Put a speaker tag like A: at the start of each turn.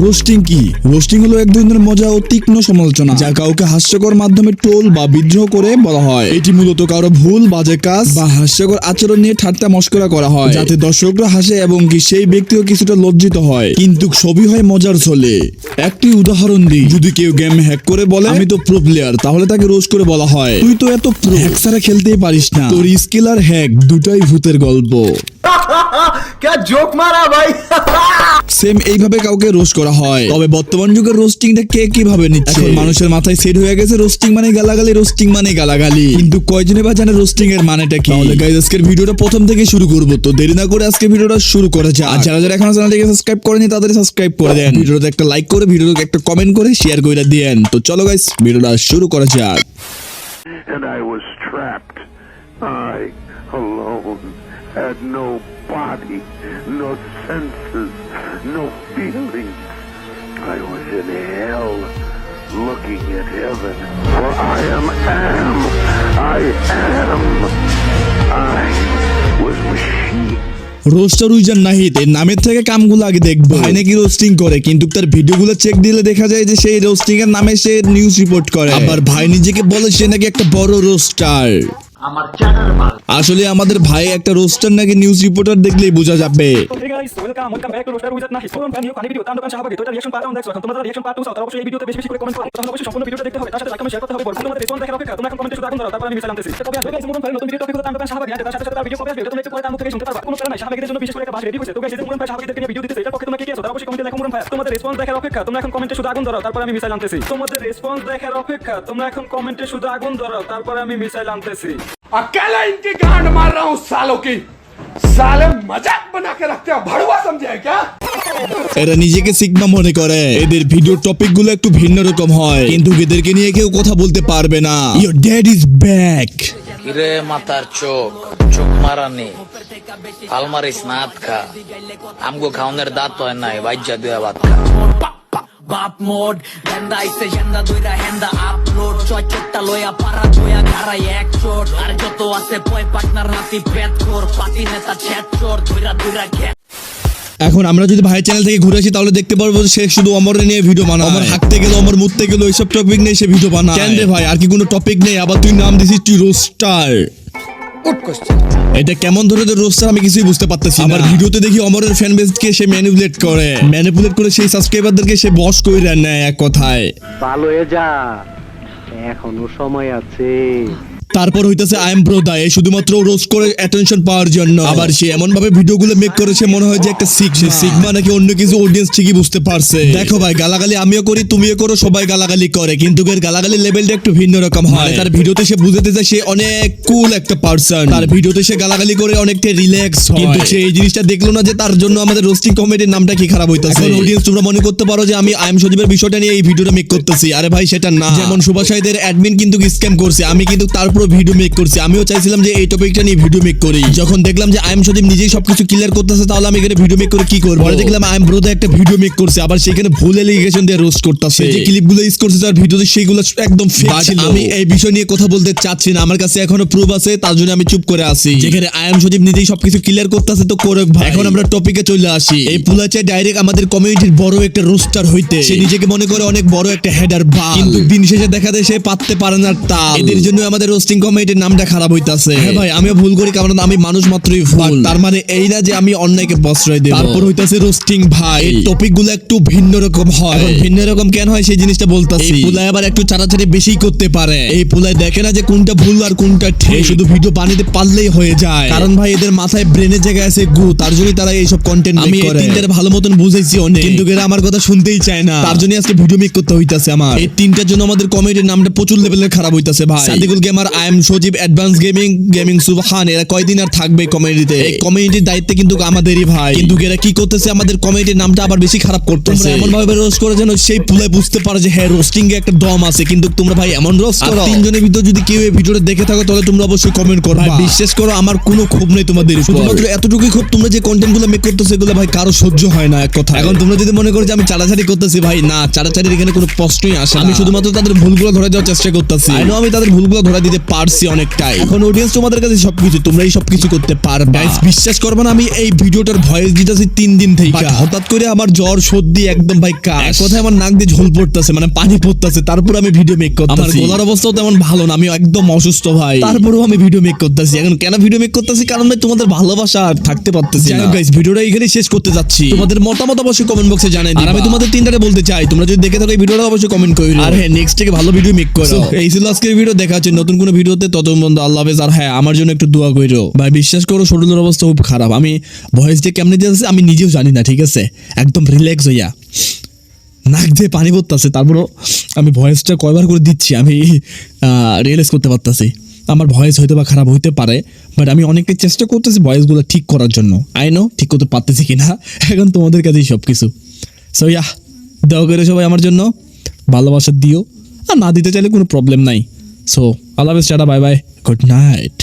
A: Roasting কি? Roasting হলো এক ধরনের মজা ও তীক্ষ্ণ সমালোচনা যা কাউকে হাস্যকর মাধ্যমে ট্রোল বা বিদ্রোহ করে বলা হয়। এটি মূলত কারো ভুল, বাজে কাজ বা হাস্যকর আচরণ নিয়ে ঠাট্টা মশকরা করা হয় যাতে দর্শকরা হাসে এবং কি সেই ব্যক্তিও কিছুটা লজ্জিত হয়, কিন্তু সবই হয় মজার ছলে। একটি উদাহরণ দিই, যদি কেউ গেম হ্যাক করে বলে আমি তো প্রো প্লেয়ার, তাহলে তাকে রোস্ট করে বলা হয় তুই তো এত প্রো, হ্যাক ছাড়া খেলতেই পারিস না, তোর স্কিল আর হ্যাক দুটাই ভূতের গল্প।
B: क्या जोक मारा भाई।
A: সেম এইভাবে কাউকে রোস্ট করা হয়। তবে বর্তমান যুগের রোস্টিংটা কে কিভাবে নিচ্ছে? এখন মানুষের মাথায় সেট হয়ে গেছে রোস্টিং মানে গালাগালি, রোস্টিং মানে গালাগালি, কিন্তু কয়জনে বা জানে রোস্টিং এর মানেটা কি? তাহলে গাইস আজকের ভিডিওটা প্রথম থেকে শুরু করব, তো দেরি না করে আজকে ভিডিওটা শুরু করা যাক। আর যারা যারা এখনো চ্যানেলটিকে সাবস্ক্রাইব করেনি তাদের সাবস্ক্রাইব করে দেন, ভিডিওতে একটা লাইক করে, ভিডিওতে একটা কমেন্ট করে শেয়ার করে দেন। তো চলো গাইস ভিডিওটা শুরু করা যাক।
C: And I was trapped. I, alone, had no body, no senses, no feelings. I was in hell, looking at heaven. For I am. I was machine.
A: রোস্টার উইজার নাহিদ এর নামের থেকে কামগুলো আগে দেখবো। ভাই নাকি রোস্টিং করে, কিন্তু তার ভিডিওগুলো চেক দিলে দেখা যায় যে সেই রোস্টিং এর নামে সে নিউজ রিপোর্ট করে। আবার ভাই নিজেকে বলে সে নাকি একটা বড় রোস্টার। আসলে আমাদের ভাই একটা রোস্টার নাকি নিউজ রিপোর্টার দেখলেই বোঝা যাবে।
D: Hey guys, welcome back to Roaster Wizard Nahi. Follow me on video, তান্ডব শাহবাগী। তো এটা রিঅ্যাকশন পার্ট 1 দেখছো। এখন তোমরা রিঅ্যাকশন পার্ট 2 চাও, তাহলে অবশ্যই এই ভিডিওতে বেশি বেশি করে কমেন্ট করো। তাহলে অবশ্যই সম্পূর্ণ ভিডিওটা দেখতে হবে। তার সাথে লাইক কমেন্ট শেয়ার করতে হবে। তোমাদের রেসপন্স দেখার অপেক্ষা। তোমরা এখন কমেন্টে শুধু আগুন ধরো, তারপর আমি মিসাইল আনতেছি। তবে আসবে গাইস, মুরন ভাই নতুন ভিডিও টপিক হলো তান্ডব শাহবাগী। তার সাথে তার ভিডিও কপি আসবে। এটা তোমরা একটু পরে তার মুখ থেকে শুনতে পারবা। কোনো প্ল্যান নাই, শাহবাগীদের জন্য বিশেষ করে একটা বাস রেডি হয়েছে। তো গাইস, এই মুরন ভাই শাহবাগীদেরকে নিয়ে ভিডিও দিতেছে। এটার পক্ষে তোমরা কে কে আছো? তারা অবশ্যই কমেন্টে লেখো মুরন ভাই। তোমাদের রেসপন্স দেখার অপেক্ষা। তোমরা এখন কমেন্টে শুধু আগুন ধরো, তারপর আমি মিসাইল আনতেছি। তোমাদের রেসপন্স দেখার অপেক্ষা। তোমরা এখন কমেন্টে শুধু আগুন ধরো, তারপর আমি মিসাইল আনতেছি।
E: अकेला इनकी गांड मार रहा हूँ सालों की। साले मजाक बना के रखते हो, भड़ुआ समझे है क्या?
A: এরা নিজেকে সিগমা মনে করে। এদের ভিডিও টপিক গুলো একটু ভিন্ন রকম হয়, কিন্তু এদেরকে নিয়ে কেউ কথা বলতে পারবে না। Your dad is back.
F: কিরে মাথার চোখ চোখ মারানি আলমারি স্নাত খা আমগো খাওনের দাঁত হয় নাই বাইজা দুয়া ভাত খা
G: বাপ মোড হেন্দা আইছে হেন্দা দইরা হেন্দা আপলোড ছয় চোটটা লয়া পারা জয়া ঘাড়ায় এক চোট আর যত আছে পয় পার্টনার নাতি পেট কর পাতি নেতা ছেট চোর দইরা দইরা খেট।
A: এখন আমরা যদি ভাই চ্যানেল থেকে ঘুরে আসি তাহলে দেখতে পারবো যে সে শুধু অমরের নিয়ে ভিডিও বানায়। অমর হাঁটতে গেল, অমর মুততে গেল, এইসব টপিক নিয়ে সে ভিডিও বানায়। কেন রে ভাই, আর কি কোনো টপিক নেই? আবার তুই নাম দিছিস তুই রোস্টার। এটা কেমন ধরনের রোস্টার আমি কিছুই বুঝতে পারতেছি না। আমার ভিডিওতে দেখি অমরের ফ্যান বেসকে সে ম্যানিপুলেট করে সেই সাবস্ক্রাইবারদেরকে সে বস কইরা নেয় এক কথায়।
B: ভালো হয়ে যা, এখনো সময় আছে।
A: তারপর হইতাছে আই এম ব্রোদা, এই শুধুমাত্র রোস্ট করে অ্যাটেনশন পাওয়ার জন্য। আবার সে এমন ভাবে ভিডিওগুলো মেক করেছে মনে হয় যে একটা সিগমা নাকি অন্য কিছু অডিয়েন্স ঠিকই বুঝতে পারছে। দেখো ভাই, গালাগালি আমিও করি, তুমিও করো, সবাই গালাগালি করে, কিন্তু এর গালাগালি লেভেলটা একটু ভিন্ন রকম হয়। তার ভিডিওতে সে বুঝাতে চায় সে অনেক কুল একটা পারসন। তার ভিডিওতে সে গালাগালি করে অনেকটা রিল্যাক্স হয়, কিন্তু সে এই জিনিসটা দেখলো না যে তার জন্য আমাদের রোস্টিং কমেডির নামটা কি খারাপ হইতাছে। অডিয়েন্স তোমরা মনে করতে পারো যে আমি আই এম সজীবের বিষয়টা নিয়ে এই ভিডিওটা মেক করতেছি। আরে ভাই সেটা না। যেমন সুভাষাইদের অ্যাডমিন কিন্তু স্ক্যাম করছে, আমি কিন্তু তারপর ভিডিও মেক করছি। আমিও চাইছিলাম যে এই টপিকটা নিয়ে ভিডিও মেক করি। যখন দেখলাম যে আই এম সজীব নিজেই সবকিছু ক্লিয়ার করতেছে, তাহলে আমি এখানে ভিডিও মেক করে কি করব? পরে দেখলাম আই এম ব্রোদা একটা ভিডিও মেক করছে, আবার সেখানে ভুল এলিগেশন দিয়ে রোস্ট করতেছে। যে ক্লিপগুলো ইউজ করছে তার ভিডিওতে সেগুলো একদম ফেক ছিল। আমি এই বিষয় নিয়ে কথা বলতে চাচ্ছি না, আমার কাছে এখনো প্রুফ আছে, তার জন্য আমি চুপ করে আছি। যেখানে আই এম সজীব নিজেই সবকিছু ক্লিয়ার করতেছে তো করুক ভাই। এখন আমরা টপিকে চলে আসি। এই পুলা চাই ডাইরেক্ট আমাদের কমিউনিটির বড় একটা রোস্টার হইতে। সে নিজেকে মনে করে অনেক বড় একটা হেডার বাল, কিন্তু দিন শেষে দেখা যায় সে পাততে পারে না তাল। এদের জন্য আমাদের রোস্টিং কমিউনিটির নামটা খারাপ হইতাছে। হ্যাঁ ভাই, আমিও ভুল করি, কারণ আমি মানুষ মাত্রই ভুল। তার মানে এই না যে আমি অন্যায়কে প্রশ্রয় দেব। তারপর হইতাছে রোস্টিং ভাই, এই টপিকগুলো একটু ভিন্ন রকম হয়। এখন ভিন্ন রকম কেন হয় সেই জিনিসটা বলতাছি। এই পুলায় আবার একটু চাড়াচাড়ি বেশি করতে পারে। এই পুলায় দেখে না যে কোনটা ভুল আর কোনটা ঠিক, শুধু ভিডিও বানাতে পারলেই হয়ে যায়। কারণ ভাই এদের মাথায় ব্রেনের জায়গায় আছে গু, তার জন্যই তারা এইসব কন্টেন্ট মেক করে। আমি এই তিনটার ভালো মতন বুঝাইছি অনেক, কিন্তু এরা আমার কথা শুনতেই চায় না। তার জন্য আজকে ভিডিও মেক করতে হইতাছে আমার। এই তিনটার জন্য আমাদের কমেডির নামটা প্রচুর লেভেলের খারাপ হইতাছে ভাই। Sadikul gamer, I am Sajib, advance gaming সুবহান, এরা কয়দিন আর থাকবে কমিউনিটিতে? এই কমিউনিটির দায়িত্বে কিন্তু আমাদেরই ভাই, কিন্তু এরা কি করতেছে আমাদের কমিউনিটির নামটা আবার বেশি খারাপ করতেছে। এমন ভাবে রোস্ট করে যেন সেই পুলে বুঝতে পারে যে হ্যাঁ রোস্টিং এ একটা দম আছে, কিন্তু তোমরা ভাই এমন রোস্ট করো। তিনজনের ভিতর যদি কেউ এই ভিডিওটা দেখে থাকো তাহলে তোমরা অবশ্যই কমেন্ট করবে। বিশ্বাস করো আমার কোনো ক্ষোভ নেই তোমাদের উপর, শুধুমাত্র এতটুকুই ক্ষোভ তোমরা যে কন্টেন্ট গুলো মেক করতেছো এগুলো ভাই কারো সহ্য হয় না এক কথা। এখন তোমরা যদি মনে করো যে আমি চাড়াচাড়ি করতেছি, ভাই না, চাড়াচাড়ির এখানে কোনো প্রশ্নই আসে না। আমি শুধুমাত্র তাদের ভুলগুলো ধরে দেওয়ার চেষ্টা করতেছি। আমি তাদের ভুলগুলো ধরে দিতে পারছি অনেকটাই। এখন অডিয়েন্স তোমাদের কাছে সবকিছু, তোমরাই সবকিছু করতে পারবে। গাইস বিশ্বাস করবে না, আমি এই ভিডিওটার ভয়েস দিতেছি 3 দিন থেকে। হঠাৎ করে আমার জ্বর সর্দি একদম ভাই কাশ, কথায় আমার নাক দিয়ে ঝোল পড়তেছে, মানে পানি পড়তেছে, তারপর আমি ভিডিও মেক করতেছি। আমার গলার অবস্থাও তেমন ভালো না, আমি একদম অসুস্থ ভাই, তারপরেও আমি ভিডিও মেক করতেছি। এখন কেন ভিডিও মেক করতেছি? কারণ ভাই তোমাদের ভালোবাসা আর থাকতে পারতেছি না। গাইস ভিডিওটা এখানে শেষ করতে যাচ্ছি, তোমাদের মতামত অবশ্যই কমেন্ট বক্সে জানাই দিবা। আর আমি তোমাদের তিনটারে বলতে চাই, তোমরা যদি দেখে থাকো এই ভিডিওটা অবশ্যই কমেন্ট করো, আর হ্যাঁ নেক্সট থেকে ভালো ভিডিও মেক করো। এই ছিল আজকের ভিডিও, দেখা হচ্ছে নতুন কোনো ভিডিওতে, ততক্ষণ পর্যন্ত আল্লাহ হাফেজ। আর হ্যাঁ আমার জন্য একটু দোয়া করো ভাই, বিশ্বাস করো শরীরের অবস্থা খুব খারাপ, আমি ভয়েস দিয়ে কেমনে দিতেছি আমি নিজেও জানি না, ঠিক আছে? একদম রিল্যাক্স হইয়া নাক দিয়ে পানি পড়তেছে, তারপরও আমি ভয়েসটা কয়বার করে দিচ্ছি আমি রিয়েলাইজ করতে পারতেছি আমার ভয়েস হয়তো বা খারাপ হইতে পারে, বাট আমি অনেকটাই চেষ্টা করতেছি ভয়েসগুলো ঠিক করার জন্য। আই নো ঠিক করতে পারতেছি কিনা, এখন তোমাদের কাছেই সব কিছু। সো ইয়া, দোয়া করে সবাই আমার জন্য, ভালোবাসা দিও, আর না দিতে চাইলে কোনো প্রবলেম নাই। সো আল্লাহ হাফেজ, tata, bye bye, good night.